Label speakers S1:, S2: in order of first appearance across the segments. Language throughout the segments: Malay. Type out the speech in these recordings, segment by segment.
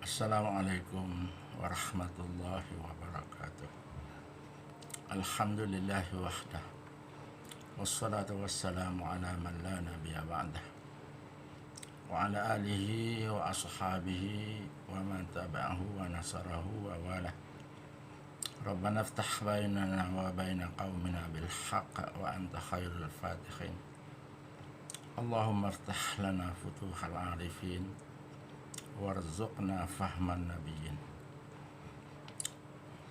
S1: Assalamualaikum warahmatullahi wabarakatuh. Alhamdulillahi wahdah. Wassalatu wassalamu ala man la nabiyya ba'dah. Wa ala alihi wa ashabihi wa man tabi'ahu wa nasarahu wa walah. Rabbana iftah bainana wa baina qaumina bil haqq wa anta khairul fatihin. Allahumma iftah lana futuhal arifin warzuqna fahman nabiyyin.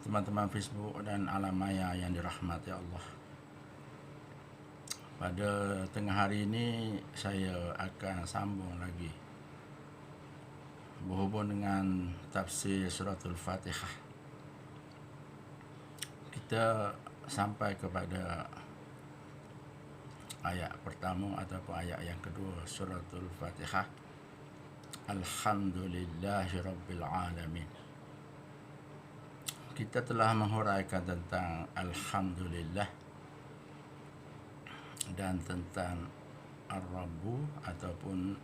S1: Teman-teman Facebook dan alam maya yang dirahmati Allah, pada tengah hari ini saya akan sambung lagi berhubung dengan tafsir suratul Fatihah. Kita sampai kepada ayat pertama ataupun ayat yang kedua suratul Fatihah. Alhamdulillahirabbil alamin. Kita telah menghuraikan tentang alhamdulillah dan tentang ar-rabbu ataupun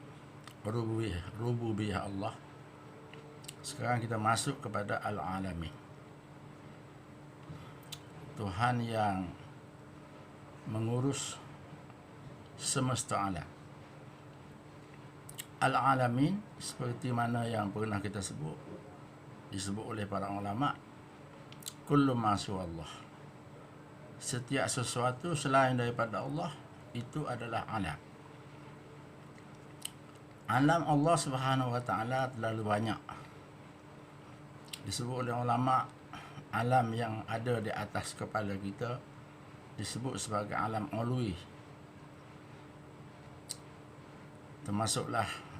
S1: rububiyah Allah. Sekarang kita masuk kepada al-alamin, Tuhan yang mengurus semesta alam. Al-alamin seperti mana yang pernah kita disebut oleh para ulama, kullu ma Allah. Setiap sesuatu selain daripada Allah itu adalah alam. Alam Allah Subhanahu wa taala terlalu banyak. Disebut oleh ulama, alam yang ada di atas kepala kita disebut sebagai alam ulwi. Termasuklah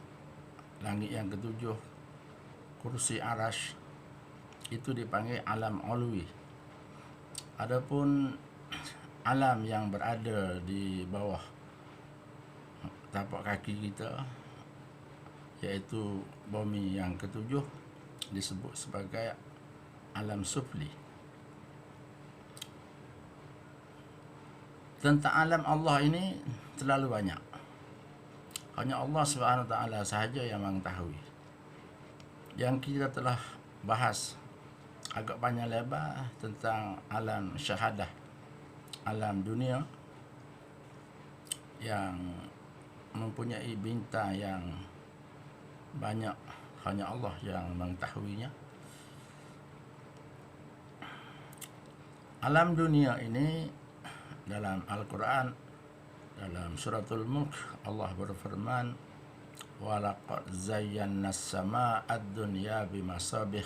S1: langit yang ketujuh, kursi arash, itu dipanggil alam ulwi. Adapun alam yang berada di bawah tapak kaki kita, iaitu bumi yang ketujuh, disebut sebagai alam sufli. Tentang alam Allah ini terlalu banyak. Hanya Allah Subhanahu Wa Taala sahaja yang mengetahui. Yang kita telah bahas agak banyak lebar tentang alam syahadah, alam dunia yang mempunyai bintang yang banyak, hanya Allah yang mengetahuinya. Alam dunia ini dalam Al-Quran, dalam suratul Mulk, Allah berfirman, walaqad zayyana as-samaa'a ad-dunya bimasabih.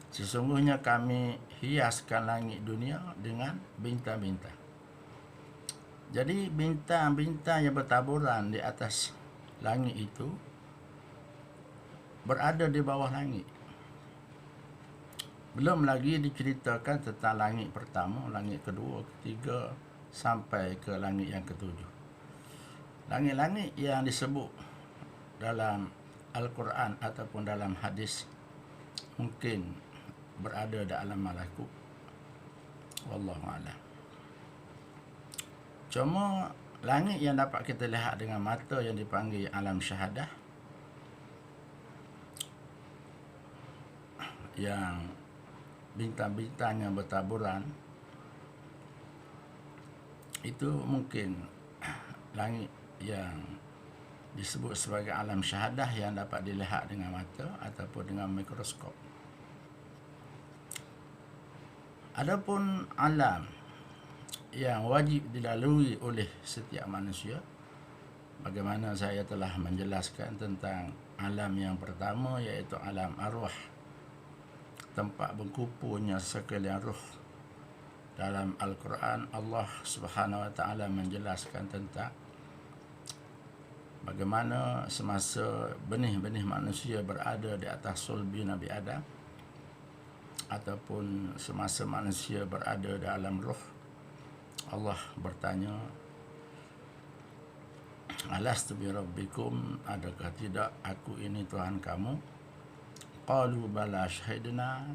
S1: Sesungguhnya kami hiaskan langit dunia dengan bintang-bintang. Jadi bintang-bintang yang bertaburan di atas langit itu berada di bawah langit. Belum lagi diceritakan tentang langit pertama, langit kedua, ketiga, sampai ke langit yang ketujuh. Langit-langit yang disebut dalam Al-Quran ataupun dalam hadis mungkin berada di alam malakut, wallahu a'lam. Cuma langit yang dapat kita lihat dengan mata yang dipanggil alam syahadah, yang bintang-bintang yang bertaburan, itu mungkin langit yang disebut sebagai alam syahadah yang dapat dilihat dengan mata ataupun dengan mikroskop. Adapun alam yang wajib dilalui oleh setiap manusia, bagaimana saya telah menjelaskan tentang alam yang pertama, iaitu alam arwah, tempat berkumpulnya sekalian ruh. Dalam Al-Quran, Allah Subhanahu Wa Taala menjelaskan tentang bagaimana semasa benih-benih manusia berada di atas sulbi Nabi Adam, ataupun semasa manusia berada di alam ruh, Allah bertanya, alastu bi rabbikum, adakah tidak aku ini Tuhan kamu? Qalu bala syahidna.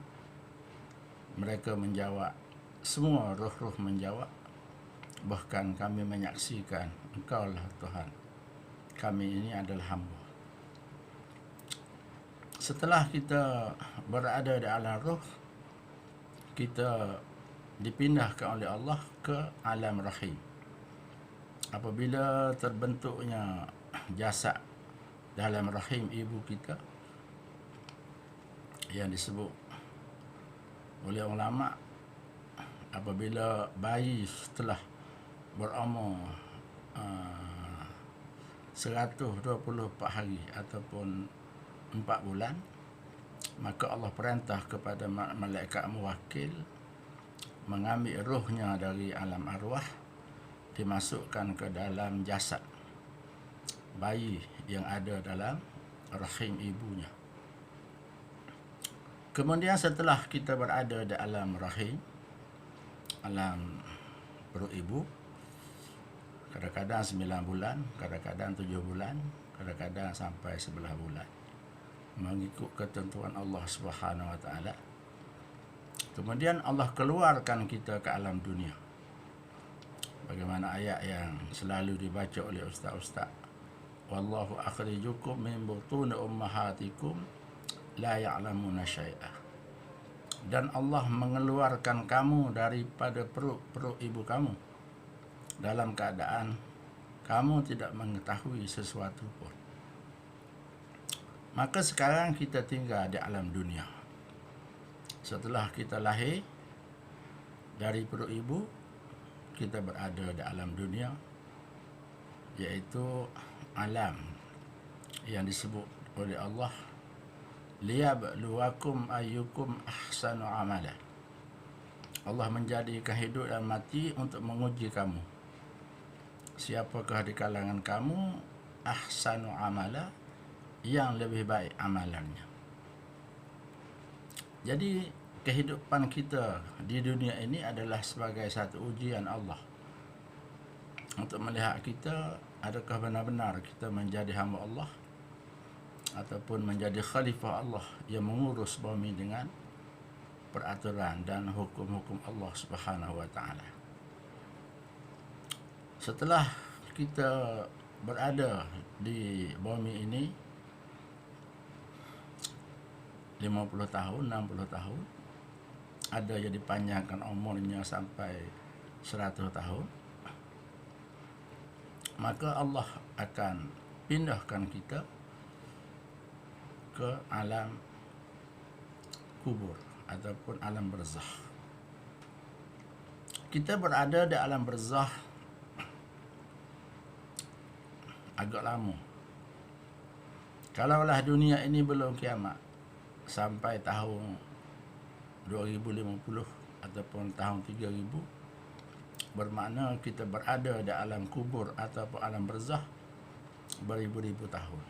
S1: Mereka menjawab, semua roh-roh menjawab, bahkan kami menyaksikan Engkaulah Tuhan, kami ini adalah hamba. Setelah kita berada di alam ruh, kita dipindahkan oleh Allah ke alam rahim. Apabila terbentuknya jasad dalam rahim ibu kita, yang disebut oleh ulama, apabila bayi setelah berumur 124 hari ataupun 4 bulan, maka Allah perintah kepada malaikat muwakil mengambil rohnya dari alam arwah, dimasukkan ke dalam jasad bayi yang ada dalam rahim ibunya. Kemudian setelah kita berada di alam rahim, alam perut ibu, kadang-kadang 9 bulan, kadang-kadang 7 bulan, kadang-kadang sampai 11 bulan, mengikut ketentuan Allah Subhanahu Wa Taala. Kemudian Allah keluarkan kita ke alam dunia. Bagaimana ayat yang selalu dibaca oleh ustaz-ustaz, wallahu akhrijukum min butuni ummahatikum la ya'lamuna syai'ah. Dan Allah mengeluarkan kamu daripada perut ibu kamu dalam keadaan kamu tidak mengetahui sesuatu pun. Maka sekarang kita tinggal di alam dunia. Setelah kita lahir dari perut ibu, kita berada di alam dunia, iaitu alam yang disebut oleh Allah liyabluwakum ayyukum ahsanu amala. Allah menjadikan hidup dan mati untuk menguji kamu. Siapakah di kalangan kamu ahsanu amala, yang lebih baik amalannya. Jadi kehidupan kita di dunia ini adalah sebagai satu ujian Allah untuk melihat kita, adakah benar-benar kita menjadi hamba Allah ataupun menjadi khalifah Allah yang mengurus bumi dengan peraturan dan hukum-hukum Allah Subhanahu Wa Taala. Setelah kita berada di bumi ini 50 tahun, 60 tahun, ada yang dipanjangkan umurnya sampai 100 tahun, maka Allah akan pindahkan kita ke alam kubur ataupun alam barzakh. Kita berada di alam barzakh agak lama. Kalaulah dunia ini belum kiamat, sampai tahun 2050 ataupun tahun 3000, bermakna kita berada di alam kubur ataupun alam barzakh beribu-ribu tahun.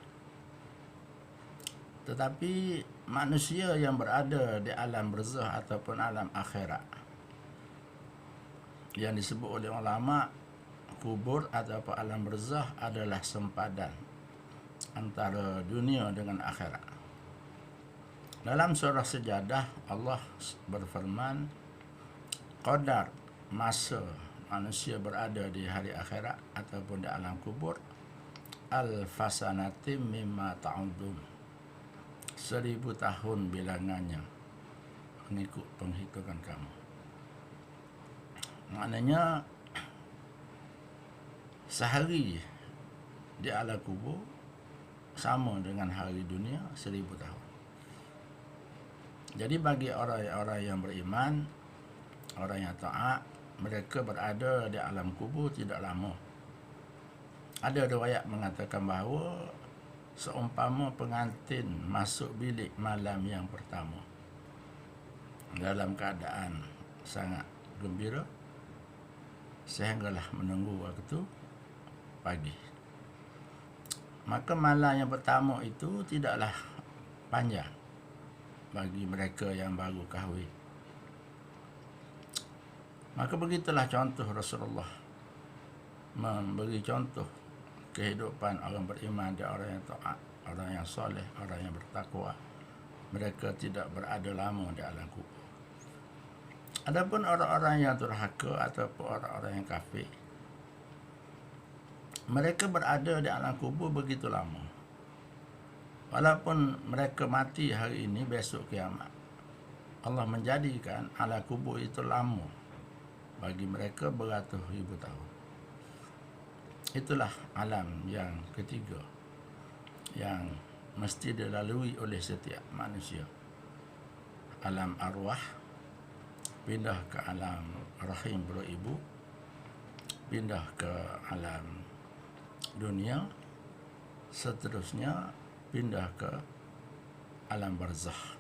S1: Tetapi manusia yang berada di alam barzakh ataupun alam akhirat, yang disebut oleh ulama kubur ataupun alam barzakh adalah sempadan antara dunia dengan akhirat. Dalam surah Sajadah Allah berfirman, qadar masa manusia berada di hari akhirat ataupun di alam kubur alfasanatim mimma ta'udun, 1000 tahun bilangannya mengikut penghitungan kamu. Maknanya sehari di alam kubur sama dengan hari dunia 1000 tahun. Jadi bagi orang-orang yang beriman, orang yang taat, mereka berada di alam kubur tidak lama. Ada riwayat mengatakan bahawa seumpama pengantin masuk bilik malam yang pertama dalam keadaan sangat gembira sehinggalah menunggu waktu pagi, maka malam yang pertama itu tidaklah panjang bagi mereka yang baru kahwin. Maka begitulah contoh Rasulullah memberi contoh kehidupan orang beriman dan orang yang taat, orang yang soleh, orang yang bertakwa. Mereka tidak berada lama di alam kubur. Adapun orang-orang yang durhaka ataupun orang-orang yang kafir, mereka berada di alam kubur begitu lama. walaupun mereka mati hari ini, besok kiamat Allah menjadikan alam kubur itu lama bagi mereka beratus ribu tahun. Itulah alam yang ketiga yang mesti dilalui oleh setiap manusia. Alam arwah, pindah ke alam rahim perut ibu, pindah ke alam dunia, seterusnya pindah ke alam barzakh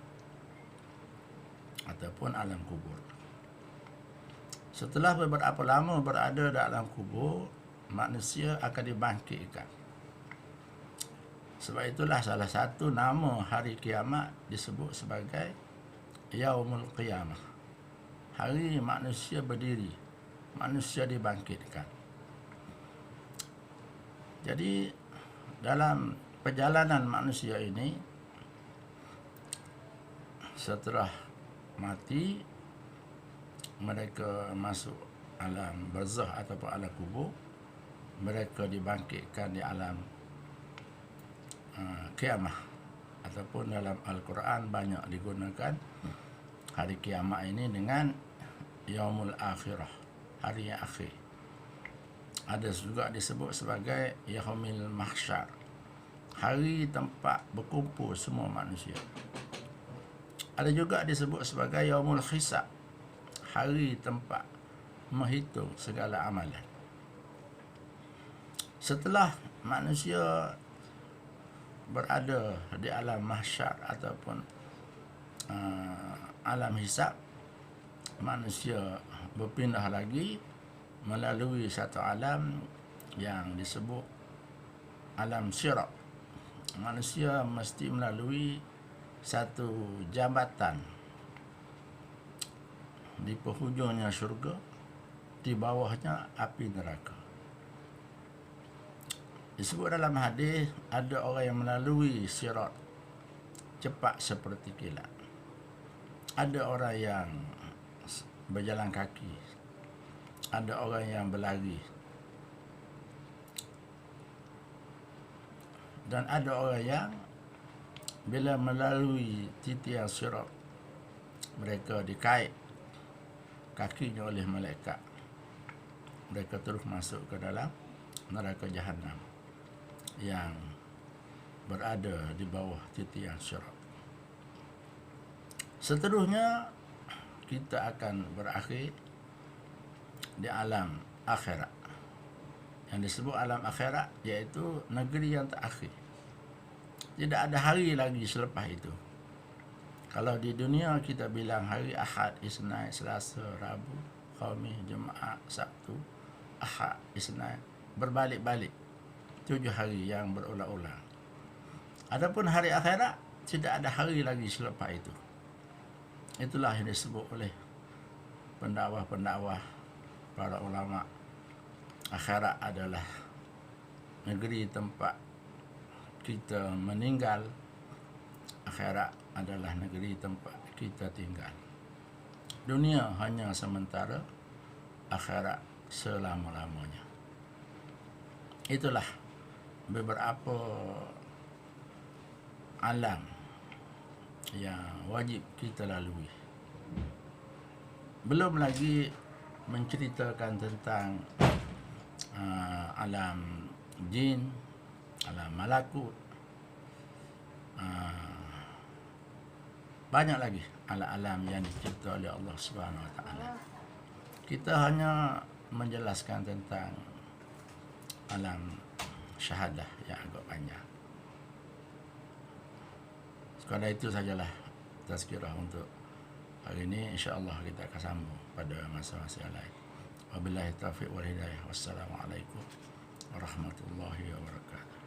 S1: ataupun alam kubur. Setelah beberapa lama berada dalam kubur, manusia akan dibangkitkan. Sebab itulah salah satu nama hari kiamat disebut sebagai Yaumul Qiyamah. Hari manusia berdiri, manusia dibangkitkan. Jadi dalam perjalanan manusia ini, setelah mati, mereka masuk alam barzakh ataupun alam kubur. Mereka dibangkitkan di alam kiamah, ataupun dalam Al-Quran banyak digunakan hari kiamat ini dengan Yaumul Akhirah, hari yang akhir. Ada juga disebut sebagai Yaumil Mahsyar, hari tempat berkumpul semua manusia. Ada juga disebut sebagai Yaumul Hisab, hari tempat menghitung segala amalan. Setelah manusia berada di alam mahsyar ataupun alam hisab, manusia berpindah lagi melalui satu alam yang disebut alam sirat. Manusia mesti melalui satu jambatan di penghujungnya syurga, di bawahnya api neraka. Disebut dalam hadis, ada orang yang melalui sirat cepat seperti kilat. Ada orang yang berjalan kaki. Ada orang yang berlari. Dan ada orang yang bila melalui titian sirat, mereka dikait kakinya oleh malaikat. Mereka terus masuk ke dalam neraka Jahannam yang berada di bawah titian sirat. Seterusnya kita akan berakhir di alam akhirat. Yang disebut alam akhirat iaitu negeri yang terakhir. Tidak ada hari lagi selepas itu. Kalau di dunia kita bilang hari Ahad, Isnin, Selasa, Rabu, Khamis, Jumaat, Sabtu, Ahad, Isnin, berbalik-balik 7 hari yang berulang-ulang. Adapun hari akhirat, tidak ada hari lagi selepas itu. Itulah yang disebut oleh pendakwah-pendakwah para ulama. Akhirat adalah negeri tempat kita meninggal. Akhirat adalah negeri tempat kita tinggal. Dunia hanya sementara, akhirat selama-lamanya. Itulah beberapa alam yang wajib kita lalui. Belum lagi menceritakan tentang alam jin, alam malakut, banyak lagi alam-alam yang dicipta oleh Allah Subhanahu Wa Taala. Kita hanya menjelaskan tentang alam syahadah yang agak panjang. Sekadar itu sajalah tazkirah untuk hari ini. InsyaAllah kita akan sambung pada masa-masa yang lain. Wabillahi taufiq wal hidayah. Wassalamualaikum warahmatullahi wabarakatuh.